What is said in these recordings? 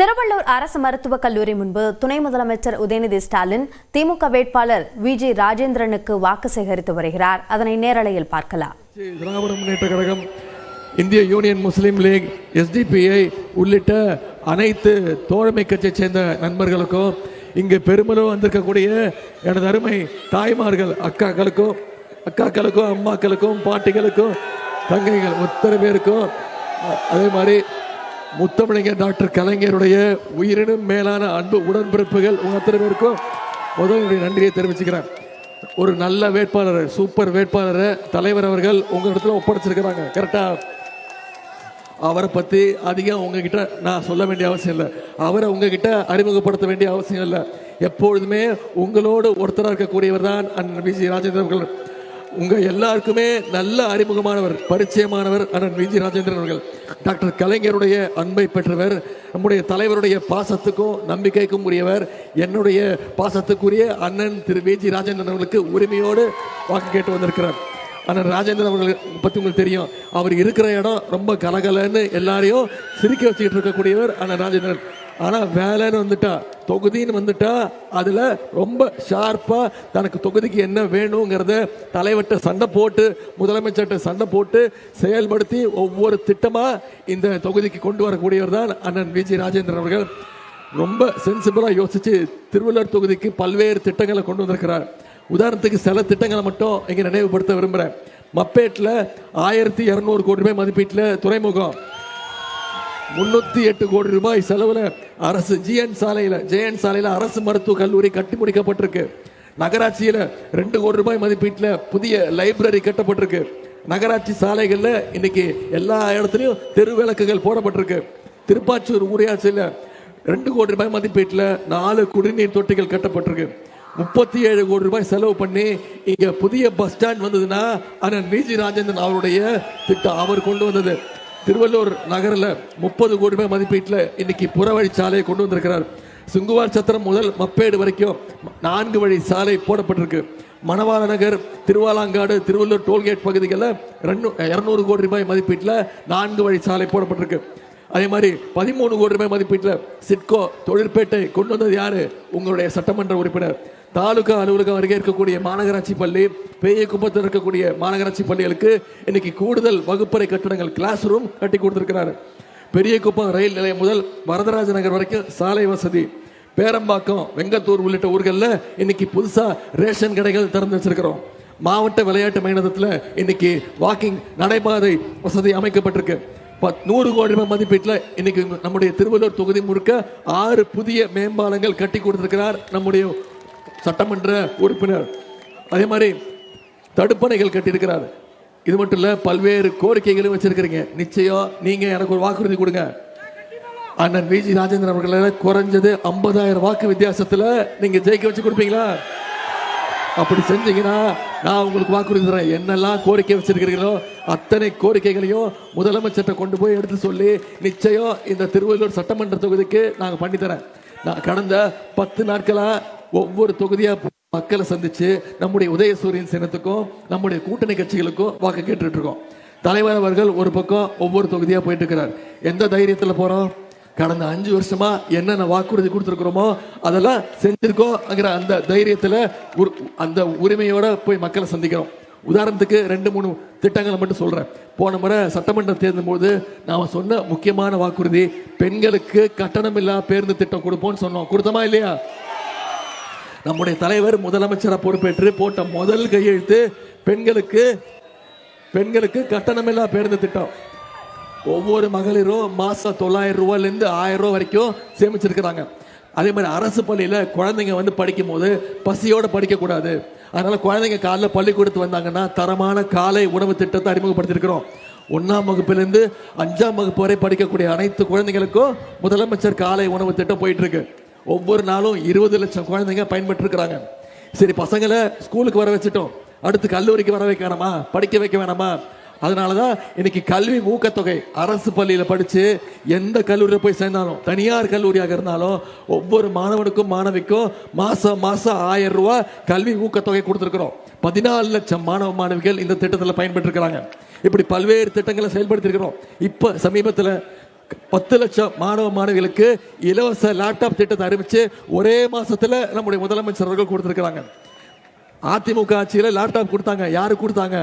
திருவள்ளூர் அரசு மருத்துவக் கல்லூரி முன்பு துணை முதலமைச்சர் உதயநிதி ஸ்டாலின் திமுக வேட்பாளர் வி.ஜி. ராஜேந்திரனுக்கு வாக்கு சேகரித்து வருகிறார். அதனை நேரலையில் பார்க்கலாம். திராவிட முன்னேற்ற கழகம், இந்திய யூனியன் முஸ்லீம் லீக், எஸ்டிபிஐ உள்ளிட்ட அனைத்து தோழமை கட்சியை சேர்ந்த நண்பர்களுக்கும், இங்கு பெருமளவு வந்திருக்கக்கூடிய எனது அருமை தாய்மார்கள், அக்காக்களுக்கும் அம்மாக்களுக்கும் பாட்டிகளுக்கும் தங்கைகள் அத்தனை பேருக்கும், அதே மாதிரி முத்தமிழர் டாக்டர் கலைஞருடைய உயிரினும் மேலான அன்பு உடன்பிறப்புகள் உங்க அத்தனை பேருக்கும் முதல் நன்றியை தெரிவிச்சுக்கிறேன். ஒரு நல்ல வேட்பாளர், சூப்பர் வேட்பாளரை தலைவர் அவர்கள் உங்க இடத்துல ஒப்படைச்சிருக்கிறாங்க. கரெக்டா? அவரை பத்தி அதிகம் உங்ககிட்ட நான் சொல்ல வேண்டிய அவசியம் இல்லை, அவரை உங்ககிட்ட அறிமுகப்படுத்த வேண்டிய அவசியம் இல்லை. எப்பொழுதுமே உங்களோடு ஒருத்தராக இருக்கக்கூடியவர் தான் அண்ணன் வி.ஜி. ராஜேந்திரன் அவர்கள். உங்க எல்லாருக்குமே நல்ல அறிமுகமானவர், பரிச்சயமானவர் அண்ணன் வி.ஜி. ராஜேந்திரன் அவர்கள். டாக்டர் கலைஞருடைய அன்பை பெற்றவர், நம்முடைய தலைவருடைய பாசத்துக்கும் நம்பிக்கைக்கும் உரியவர். என்னுடைய பாசத்துக்குரிய அண்ணன் திரு வி.ஜி. ராஜேந்திரன் அவர்களுக்கு உரிமையோடு வாக்கு கேட்டு வந்திருக்கிறார். அண்ணன் ராஜேந்திரன் அவர்களை பற்றி உங்களுக்கு தெரியும். அவர் இருக்கிற இடம் ரொம்ப கலகலன்னு எல்லாரையும் சிரிக்க வச்சுக்கிட்டு இருக்கக்கூடியவர் அண்ணன் ராஜேந்திரன். ஆனால் வேலைன்னு வந்துட்டா, தொகுதின்னு வந்துட்டா, அதில் ரொம்ப ஷார்ப்பாக தனக்கு தொகுதிக்கு என்ன வேணுங்கிறத தலைவர்கிட்ட சண்டை போட்டு, முதலமைச்சர்கிட்ட சண்டை போட்டு செயல்படுத்தி ஒவ்வொரு திட்டமாக இந்த தொகுதிக்கு கொண்டு வரக்கூடியவர் தான் அண்ணன் வி.ஜி. ராஜேந்திரன் அவர்கள். ரொம்ப சென்சிபிளாக யோசித்து திருவள்ளூர் தொகுதிக்கு பல்வேறு திட்டங்களை கொண்டு வந்திருக்கிறார். உதாரணத்துக்கு சில திட்டங்களை மட்டும் இங்கே நினைவுபடுத்த விரும்புகிறேன். மப்பேட்டில் 1200 கோடி ரூபாய் மதிப்பீட்டில் துறைமுகம், 308 கோடி ரூபாய் செலவில் அரசு ஜெயன் சாலையில் அரசு மருத்துவக் கல்லூரி கட்டி முடிக்கப்பட்டிருக்கு. நகராட்சியில் 2 கோடி ரூபாய் மதிப்பீட்டில் புதிய லைப்ரரி கட்டப்பட்டிருக்கு. நகராட்சி சாலைகளில் இன்னைக்கு எல்லா இடத்துலையும் தெரு விளக்குகள் போடப்பட்டிருக்கு. திருப்பாச்சூர் ஊராட்சியில் 2 கோடி ரூபாய் மதிப்பீட்டில் 4 குடிநீர் தொட்டிகள் கட்டப்பட்டிருக்கு. 37 கோடி ரூபாய் செலவு பண்ணி இங்க புதிய பஸ் ஸ்டாண்ட் வந்ததுன்னா அண்ணன் வி.ஜி. ராஜேந்திரன் அவருடைய திட்டம், அவர் கொண்டு வந்தது. திருவள்ளூர் நகரில் 30 கோடி ரூபாய் மதிப்பீட்டில் இன்னைக்கு புறவழிச்சாலையை கொண்டு வந்திருக்கிறார். சுங்குவார் சத்திரம் முதல் மப்பேடு வரைக்கும் 4 வழி சாலை போடப்பட்டிருக்கு. மணவாள நகர், திருவாலாங்காடு, திருவள்ளூர் டோல்கேட் பகுதிகளில் 200 கோடி ரூபாய் மதிப்பீட்டில் 4 வழி சாலை போடப்பட்டிருக்கு. அதே மாதிரி 13 கோடி ரூபாய் மதிப்பீட்டில் சிட்கோ தொழிற்பேட்டை கொண்டு வந்தது யாரு? உங்களுடைய சட்டமன்ற உறுப்பினர். தாலுகா அலுவலகம் அருகே இருக்கக்கூடிய மாநகராட்சி பள்ளி, பேயக்குப்பத்தில் இருக்கக்கூடிய மாநகராட்சி பள்ளிகளுக்கு இன்னைக்கு கூடுதல் வகுப்பறை கட்டடங்கள், கிளாஸ் ரூம் கட்டி கொடுத்திருக்கிறாரு. பெரியகுப்பம் ரயில் நிலையம் முதல் வரதராஜ நகர் வரைக்கும் சாலை வசதி. பேரம்பாக்கம், வெங்கத்தூர் உள்ளிட்ட ஊர்களில் இன்னைக்கு புதுசா ரேஷன் கடைகள் திறந்து வச்சிருக்கிறோம். மாவட்ட விளையாட்டு மைதானத்தில் இன்னைக்கு வாக்கிங் நடைபாதை வசதி அமைக்கப்பட்டிருக்கு. 100 கோடி ரூபாய் மதிப்பீட்டில் இன்னைக்கு நம்முடைய திருவள்ளூர் தொகுதி முழுக்க 6 புதிய மேம்பாலங்கள் கட்டி கொடுத்திருக்கிறார் நம்முடைய சட்டமன்ற உறுப்பினர். அதே மாதிரி தடுப்பணைகள் கட்டியிருக்கிறார். இது மட்டும் இல்ல, பல்வேறு கோரிக்கைகளும் வச்சிருக்கிறீங்க. நிச்சயம் நீங்க எனக்கு ஒரு வாக்குறுதி கொடுங்க. அண்ணன் வி.ஜி. ராஜேந்திரன் அவர்களை குறைஞ்சது 50,000 வாக்கு வித்தியாசத்துல நீங்க ஜெயிக்க வச்சு கொடுப்பீங்களா? அப்படி செஞ்சீங்கன்னா நான் உங்களுக்கு வாக்குறுதி தரேன். என்னெல்லாம் கோரிக்கை வச்சிருக்கிறீங்களோ அத்தனை கோரிக்கைகளையும் முதலமைச்சர்கிட்ட கொண்டு போய் எடுத்து சொல்லி நிச்சயம் இந்த திருவள்ளூர் சட்டமன்ற தொகுதிக்கு நாங்கள் பண்ணித்தரேன். நான் கடந்த 10 நாட்களா ஒவ்வொரு தொகுதியா மக்களை சந்திச்சு நம்முடைய உதயசூரியன் சின்னத்துக்கும் நம்முடைய கூட்டணி கட்சிகளுக்கும் வாக்கு கேட்டுட்டு இருக்கோம். தலைவர் அவர்கள் ஒரு பக்கம் ஒவ்வொரு தொகுதியா போயிட்டு இருக்கிறார். எந்த தைரியத்தில் போறோம்? கடந்த 5 வருஷமா என்னென்ன வாக்குறுதி கொடுத்துருக்கிறோமோ அதெல்லாம் செஞ்சிருக்கோங்கிற அந்த தைரியத்தில், அந்த உரிமையோட போய் மக்களை சந்திக்கிறோம். உதாரணத்துக்கு 2-3 திட்டங்களை மட்டும் சொல்றேன். போன முறை சட்டமன்ற தேர்தல் போது நாம சொன்ன முக்கியமான வாக்குறுதி, பெண்களுக்கு கட்டணமில்லா பேருந்து திட்டம் கொடுப்போம்னு சொன்னோம். கொடுத்தோமா இல்லையா? நம்முடைய தலைவர் முதலமைச்சராக பொறுப்பேற்று போட்ட முதல் கையெழுத்து பெண்களுக்கு கட்டணமில்லா பேருந்து திட்டம். ஒவ்வொரு மகளிரும் மாசம் 900 ரூபாயிலிருந்து 1000 ரூபாய் வரைக்கும் சேமிச்சிருக்கிறாங்க. அதே மாதிரி அரசு பள்ளியில குழந்தைங்க வந்து படிக்கும் போது பசியோட படிக்க கூடாது. அதனால குழந்தைங்க காலைல பள்ளிக்கூடத்து வந்தாங்கன்னா தரமான காலை உணவு திட்டத்தை அறிமுகப்படுத்தியிருக்கிறோம். 1ஆம் வகுப்பிலிருந்து 5ஆம் வகுப்பு வரை படிக்கக்கூடிய அனைத்து குழந்தைகளுக்கும் முதலமைச்சர் காலை உணவு திட்டம் போயிட்டு இருக்கு. ஒவ்வொரு நாளும் 20 லட்சம் குழந்தைங்க பயன்பெற்று இருக்கிறாங்க. சரி, பசங்களை ஸ்கூலுக்கு வர வச்சுட்டோம், அடுத்து கல்லூரிக்கு வர வைக்க வேணாமா, படிக்க வைக்க வேணாமா? அதனாலதான் இன்னைக்கு கல்வி ஊக்கத்தொகை, அரசு பள்ளியில படிச்சு எந்த கல்லூரியில் போய் சேர்ந்தாலும், தனியார் கல்லூரியாக இருந்தாலும் ஒவ்வொரு மாணவனுக்கும் மாணவிக்கும் மாசம் 1000 ரூபாய் கல்வி ஊக்கத்தொகை கொடுத்திருக்கிறோம். 14 லட்சம் மாணவ மாணவிகள் இந்த திட்டத்தில் பயன்பெற்று இருக்கிறாங்க. இப்படி பல்வேறு திட்டங்களை செயல்படுத்தி இருக்கிறோம். இப்ப சமீபத்தில் 10 லட்சம் மாணவ மாணவிகளுக்கு இலவச லேப்டாப் திட்டத்தை அறிவிச்சு ஒரே மாசத்துல நம்முடைய முதலமைச்சர் அவர்கள் கொடுத்திருக்கிறாங்க. அதிமுக ஆட்சியில லேப்டாப் கொடுத்தாங்க. யாரு கொடுத்தாங்க?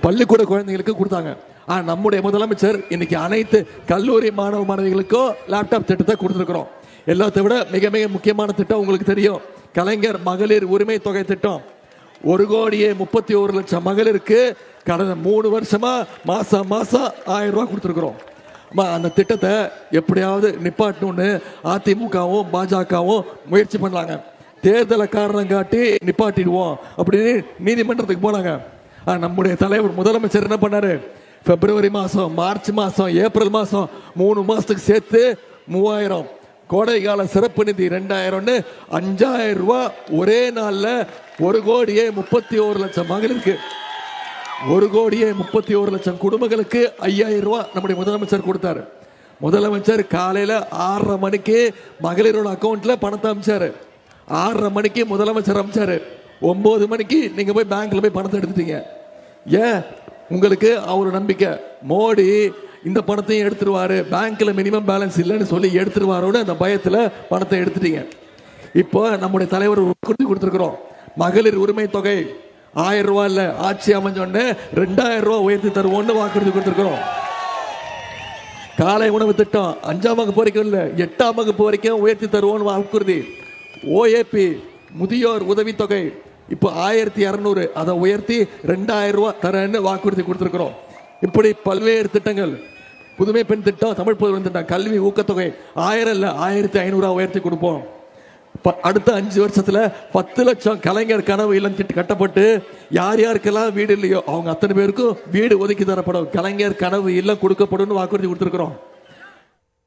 பள்ளிக்கூட குழந்தைகளுக்கு கொடுத்தாங்க. ஆனா நம்முடைய முதலமைச்சர் இன்னைக்கு அனைத்து கல்லூரி மாணவ மாணவிகளுக்கும் லேப்டாப் திட்டத்தை கொடுத்திருக்கிறோம். எல்லாத்தை விட மிக மிக முக்கியமான திட்டம் உங்களுக்கு தெரியும், கலைஞர் மகளிர் உரிமை தொகை திட்டம். 1,31,00,000 மகளிருக்கு கடந்த 3 வருஷமா மாசம் மாசம் 1000 ரூபாய் கொடுத்திருக்கிறோம். அந்த திட்டத்தை எப்படியாவது நிப்பாட்டணும்னு அதிமுகவும் பாஜகவும் முயற்சி பண்ணாங்க. தேர்தலை காரணம் காட்டி நிப்பாட்டிடுவோம் அப்படின்னு நீதிமன்றத்துக்கு போனாங்க. நம்முடைய தலைவர் முதலமைச்சர் என்ன பண்ணாரு? பிப்ரவரி மாசம், மார்ச் மாசம், ஏப்ரல் மாசம் 3 மாசத்துக்கு சேர்த்து 3000 கோடைகால சிறப்பு நிதி 2000 5000 ரூபாய் ஒரே நாள்ல 1,31,00,000 மகளிருக்கு, 1,31,00,000 குடும்பங்களுக்கு 5000 ரூபாய் நம்முடைய முதலமைச்சர் கொடுத்தாரு. முதலமைச்சர் காலையில 6:30 மணிக்கு மகளிரோட அக்கௌண்ட்ல பணத்தை அமிச்சாரு. 6:30 மணிக்கு முதலமைச்சர் அமிச்சாரு. 9 மணிக்கு நீங்க போய் பேங்க்ல போய் பணத்தை எடுத்துட்டீங்க. ஏன்? உங்களுக்கு அவரு நம்பிக்கை, மோடி இந்த பணத்தையும் எடுத்துருவாரு, பேங்க்ல மினிமம் பேலன்ஸ் இல்லைன்னு சொல்லி எடுத்துருவாரோன்னு அந்த பயத்துல பணத்தை எடுத்துட்டீங்க. இப்போ நம்முடைய தலைவர் கொடுத்திருக்கிறோம், மகளிர் உரிமை தொகை 1000 ரூபாய் இல்ல, ஆட்சி அமைஞ்சோன்னு 2000 ரூபாய் உயர்த்தி தருவோம்னு வாக்குறுதி கொடுத்திருக்கிறோம். காலை உணவு திட்டம் 5ஆம் வகுப்பு வரைக்கும் இல்ல, 8ஆம் வகுப்பு வரைக்கும் உயர்த்தி தருவோம்னு வாக்குறுதி. ஓஏபி முதியோர் உதவித்தொகை இப்போ 1200, அதை உயர்த்தி 2000 ரூபாய் தரேன்னு வாக்குறுதி கொடுத்திருக்கிறோம். இப்படி பல்வேறு திட்டங்கள், புதுமை பெண் திட்டம், தமிழ் புதுமை திட்டம், கல்வி ஊக்கத்தொகை 1000 இல்ல 1500 உயர்த்தி கொடுப்போம். அடுத்த 5 வருஷத்துல 10 லட்சம் கலைஞர் கனவு இல்லம் கட்டப்பட்டு யார் யாருக்கெல்லாம் வீடு இல்லையோ அவங்க அத்தனை பேருக்கும் வீடு ஒதுக்கி தரப்படும். கலைஞர் கனவு இல்லம் கொடுக்கப்படும் வாக்குறுதி கொடுத்திருக்கிறோம்.